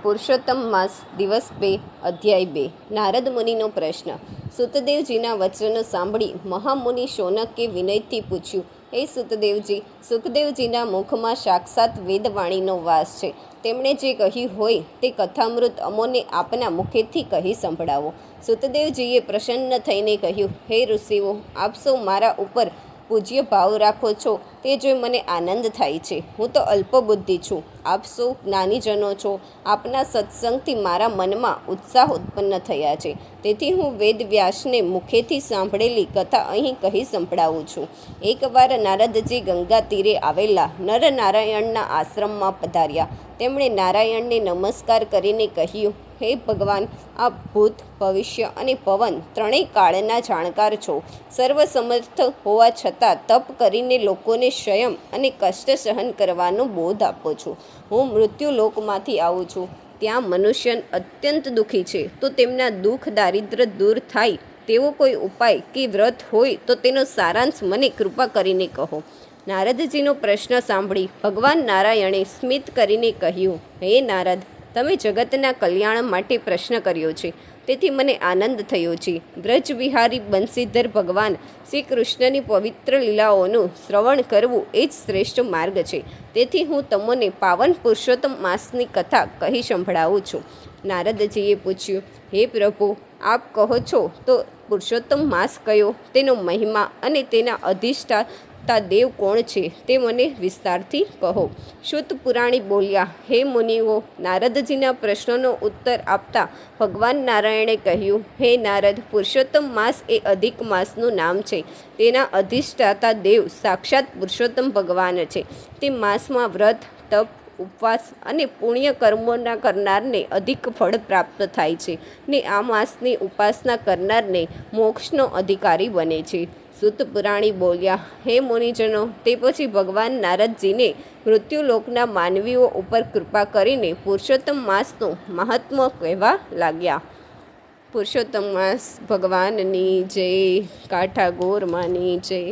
પુરુષોત્તમ માસ દિવસ 2 અધ્યાય 2 નારદ મુનિનો પ્રશ્ન. સુતદેવજીના વચનો સાંભળી મહામુનિ શૌનકે વિનયથી પૂછ્યું, હે સુતદેવજી, સુખદેવજીના મુખમાં સાક્ષાત વેદવાણીનો વાસ છે. તેમણે જે કહ્યું હોય તે કથામૃત અમોને આપના મુખેથી કહી સંભળાવો. સુતદેવજીએ પ્રસન્ન થઈને કહ્યું, હે ઋષિઓ, આપ સૌ મારા ઉપર પૂજ્ય ભાવ રાખો છો તે જોઈ મને આનંદ થાય છે. હું તો અલ્પબુદ્ધિ છું, આપ સૌ જ્ઞાનીજનો છો. આપના સત્સંગથી મારા મનમાં ઉત્સાહ ઉત્પન્ન થયા છે. તેથી હું વેદવ્યાસને મુખેથી સાંભળેલી કથા અહીં કહી સંભળાવું છું. એકવાર નારદજી ગંગા તીરે આવેલા નરનારાયણના આશ્રમમાં પધાર્યા. તેમણે નારાયણને નમસ્કાર કરીને કહ્યું, હે ભગવાન, આપ ભૂત, ભવિષ્ય અને પવન ત્રણેય કાળના જાણકાર છો. સર્વસમર્થ હોવા છતાં તપ કરીને લોકોને સંયમ અને કષ્ટ સહન કરવાનો બોધ આપો છો. હું મૃત્યુલોકમાંથી આવું છું. ત્યાં મનુષ્ય અત્યંત દુઃખી છે, તો તેમના દુઃખ દારિદ્ર્ય દૂર થાય તેવો કોઈ ઉપાય કે વ્રત હોય તો તેનો સારાંશ મને કૃપા કરીને કહો. નારદજીનો પ્રશ્ન સાંભળી ભગવાન નારાયણે સ્મિત કરીને કહ્યું, હે નારદ, તમે જગતના કલ્યાણ માટે પ્રશ્ન કર્યો છે, તેથી મને આનંદ થયો છે. બ્રજવિહારી બંસીધર ભગવાન શ્રી કૃષ્ણની પવિત્ર લીલાઓનું શ્રવણ કરવું એ જ શ્રેષ્ઠ માર્ગ છે. તેથી હું તમને પાવન પુરુષોત્તમ માસની કથા કહી સંભળાવું છું. નારદજીએ પૂછ્યું, હે પ્રભુ, આપ કહો છો તો પુરુષોત્તમ માસ કયો, તેનો મહિમા અને તેના અધિષ્ઠાતા દેવ કોણ છે તે મને વિસ્તારથી કહો. શુત પુરાણી બોલ્યા, હે મુનિઓ, નારદજીના પ્રશ્નોનો ઉત્તર આપતા ભગવાન નારાયણે કહ્યું, હે નારદ, પુરુષોત્તમ માસ એ અધિક માસનું નામ છે. તેના અધિષ્ઠાતા દેવ સાક્ષાત પુરુષોત્તમ ભગવાન છે. તે માસમાં વ્રત, તપ, ઉપવાસ અને પુણ્ય કર્મોના કરનારને અધિક ફળ પ્રાપ્ત થાય છે ને આ માસની ઉપાસના કરનારને મોક્ષનો અધિકારી બને છે. સુત પુરાણી બોલ્યા, હે મુનિજનો, તે પછી ભગવાન નારદજીને મૃત્યુલોકના માનવીઓ ઉપર કૃપા કરીને પુરુષોત્તમ માસનું મહાત્મ્ય કહેવા લાગ્યા. પુરુષોત્તમ માસ ભગવાનની જય. કાઠા ગોરમાની જય.